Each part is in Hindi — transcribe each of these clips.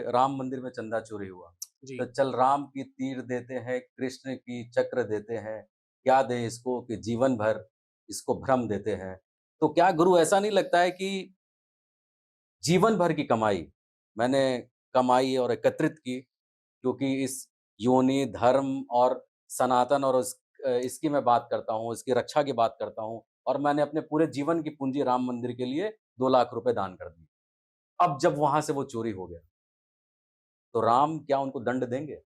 राम मंदिर में चंदा चोरी हुआ, जी। तो चल राम की तीर देते हैं, कृष्ण की चक्र देते हैं, क्या दें इसको कि जीवन भर इसको भ्रम देते हैं। तो क्या गुरु ऐसा नहीं लगता है कि जीवन भर की कमाई मैंने कमाई और एकत्रित की क्योंकि इस योनि, धर्म और सनातन और इसकी मैं बात करता हूँ, इसकी रक्षा की बात करता हूँ और मैंने अपने पूरे जीवन की पूँजी राम मंदिर के लिए 2 लाख रुपए दान कर दिए। अब जब वहाँ से वो चोरी हो गया, तो राम क्या उनको दंड देंगे?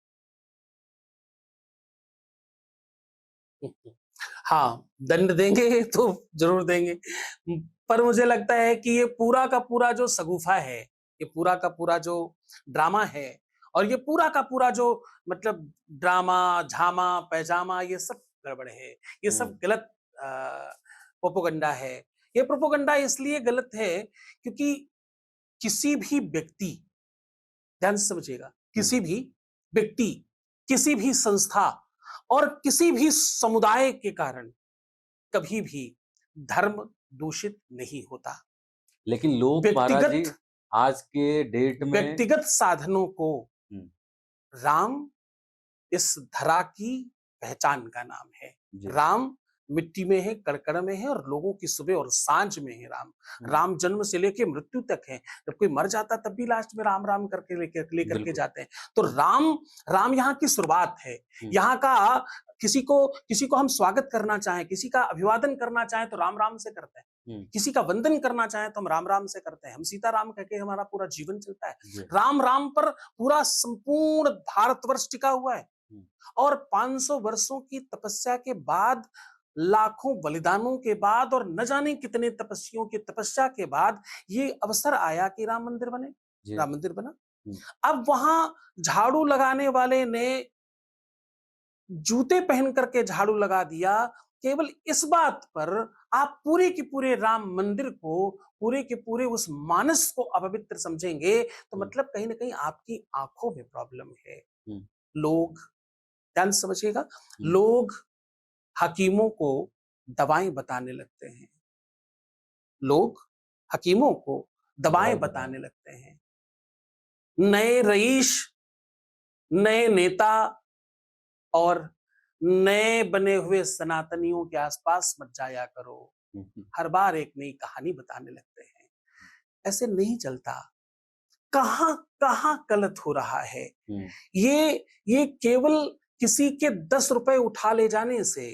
हाँ, दंड देंगे तो ज़रूर देंगे। पर मुझे लगता है कि ये पूरा का पूरा जो शगुफ़ा है, ये पूरा का पूरा जो ड्रामा है और ये पूरा का पूरा जो मतलब ड्रामा, झामा, पैजामा ये सब गड़बड़ है। ये हुँ, सब गलत अ, प्रोपेगेंडा है। ये प्रोपेगेंडा इसलिए गलत है क्योंकि किसी भी व्यक्ति, ध्यान से समझिएगा, हुँ, किसी भी व्यक्ति, किसी भी संस्था और किसी भी समुदाय के कारण कभी भी धर्म दूषित नहीं होता। लेकिन लोग महाराज जी व्यक्तिगत आज के डेट में व्यक्तिगत साधनों को हुँ, राम इस धरा की पहचान का नाम है। जी, राम मिट्टी में है, कण-कण में है और लोगों की सुबह और सांझ में है राम। हुँ, राम जन्म से लेके मृत्यु तक है। जब कोई मर जाता तब भी लास्ट में राम-राम करके लेकर के बिल्कुल, जाते हैं। तो राम राम यहाँ की शुरुआत है। हुँ, यहाँ का किसी को हम स्वागत करना चाहें, किसी का अभिवादन करना चाहें तो राम-राम से करते हैं। हुँ, किसी का वंदन करना चाहें तो हम राम-राम से करते हैं। हम सीता-राम कह के हमारा पूरा जीवन चलता है। जी, राम-राम पर पूरा संपूर्ण भारतवर्ष टिका हुआ है। हुँ, और 500 वर्षों की तपस्या के बाद, लाखों बलिदानों के बाद और न जाने कितने तपस्वियों की तपस्या के बाद ये अवसर आया कि राम मंदिर बने, जी, राम मंदिर बना। हुँ, अब वहां झाड़ू लगाने वाले ने जूते पहन करके झाड़ू लगा दिया केवल इस बात पर। आप पूरे के पूरे राम मंदिर को, पूरे के पूरे उस मानस को अपवित्र समझेंगे तो हुँ, मतलब कहीं ना कहीं आपकी आंखों में प्रॉब्लम है। हुँ, लोग, ध्यान से समझिएगा, हुँ, लोग हकीमों को दवाएं बताने लगते हैं। लोग हकीमों को दवाई दवाएं बताएँ, बताने लगते हैं। नए रईस, नए नेता और नए बने हुए सनातनियों के आसपास मत जाया करो। हुँ, हुँ, हर बार एक नई कहानी बताने लगते हैं। ऐसे नहीं चलता। कहां कहां गलत हो रहा है। हुँ, ये केवल किसी के 10 रुपए उठा ले जाने से,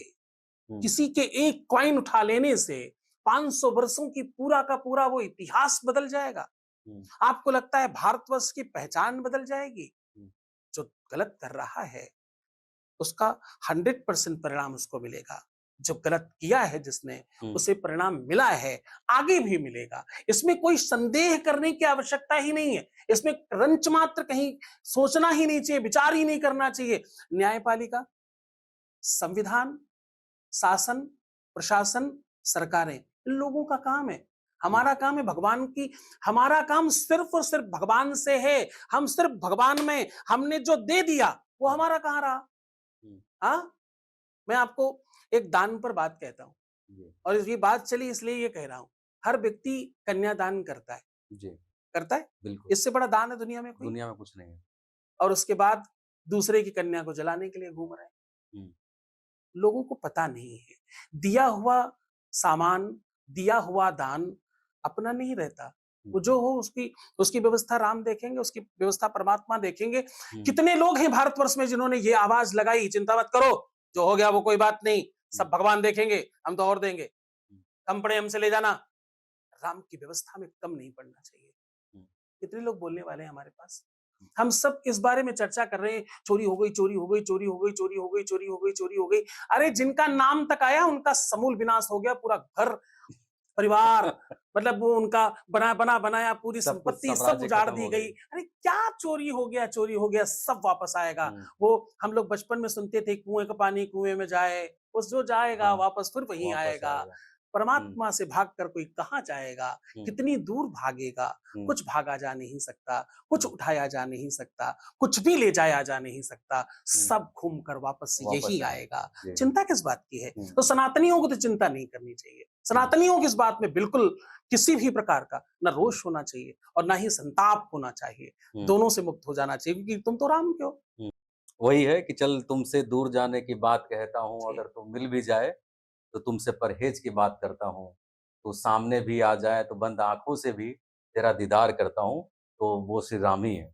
हुँ, किसी के एक कॉइन उठा लेने से 500 वर्षों की पूरा का पूरा वो इतिहास बदल जाएगा। हुँ, आपको लगता है भारतवर्ष की पहचान बदल जाएगी? हुँ, जो गलत कर रहा है उसका 100% परिणाम उसको मिलेगा। जो गलत किया है जिसने, हुँ, उसे परिणाम मिला है, आगे भी मिलेगा। इसमें कोई संदेह करने की आवश्यकता ही नहीं है। इसमें रंच मात्र कहीं सोचना ही नहीं चाहिए, विचार ही नहीं करना चाहिए। न्यायपालिका, संविधान, शासन, प्रशासन, सरकारें, इन लोगों का काम है। हुँ, हमारा काम है भगवान की, हमारा काम सिर्फ और सिर्फ भगवान से है। हम सिर्फ भगवान में हमने जो दे दिया वो हुँ, हमारा कहाँ रहा। हुँ, हाँ, मैं आपको एक दान पर बात कहता हूँ जी, और ये बात चली इसलिए ये कह रहा हूँ। हर व्यक्ति कन्यादान करता है, जी, करता है। बिल्कुल, इससे बड़ा दान है दुनिया में कोई? दुनिया में कुछ नहीं है। और उसके बाद दूसरे की कन्या को जलाने के लिए घूम रहे हैं। हुँ, लोगों को पता नहीं है। दिया हुआ सामान, दिया हुआ दान अपना नहीं रहता। हुँ, वो जो हो उसकी उसकी व्यवस्था राम देखेंगे, उसकी व्यवस्था परमात्मा देखेंगे। हुँ, कितने लोग हैं भारतवर्ष में जिन्होंने ये आवाज़ लगाई, चिंता मत करो, जो हो गया वो कोई बात नहीं, हुँ, सब भगवान देखेंगे, हम तो और देंगे। हुँ, कम पड़े हमसे ले जाना। राम की व्यवस्था में कम नहीं पड़ना चाहिए। हुँ, कितने लोग बोलने वाले हैं हमारे पास? हम सब इस बारे में चर्चा कर रहे हैं, चोरी हो गई, चोरी हो गई, चोरी हो गई, चोरी हो गई, चोरी हो गई, चोरी हो गई। अरे जिनका नाम तक आया उनका समूल विनाश हो गया, पूरा घर, परिवार, मतलब वो उनका बना बना बनाया पूरी सब कुछ संपत्ति सब साम्राज्य उजाड़ खत्म दी हो गई। गई। अरे क्या चोरी हो गया, चोरी हो गया, सब वापस आएगा। हुँ, वो हम लोग बचपन में सुनते थे कुएं का पानी कुएं में जाए, उस जो जाएगा हाँ, वापस फिर वहीं वापस आएगा। आएगा। परमात्मा से भागकर कोई कहाँ जाएगा, हुँ, कितनी दूर भागेगा, हुँ, कुछ भागा जा नहीं सकता, कुछ हुँ, उठाया जा नहीं सकता, कुछ भी ले जाया जा नहीं सकता, हुँ, सब घूम कर वापस वापस यही आए। आएगा। जी, चिंता किस बात की है? हुँ, तो सनातनियों को तो चिंता नहीं करनी चाहिए। हुँ, सनातनियों की इस बात में बिल्कुल किसी भी प्रकार का ना हुँ, रोष होना चाहिए और ना ही संताप होना चाहिए। हुँ, दोनों से मुक्त हो जाना चाहिए क्योंकि तुम तो राम के हो। हुँ। वही है कि चल तुमसे दूर जाने की बात कहता हूँ, जी, अगर तुम मिल भी जाए, तो तुमसे परहेज़ की बात करता हूँ। तू सामने भी आ जाए, तो बंद आँखों से भी तेरा दीदार करता हूँ, तो वो श्री राम ही है।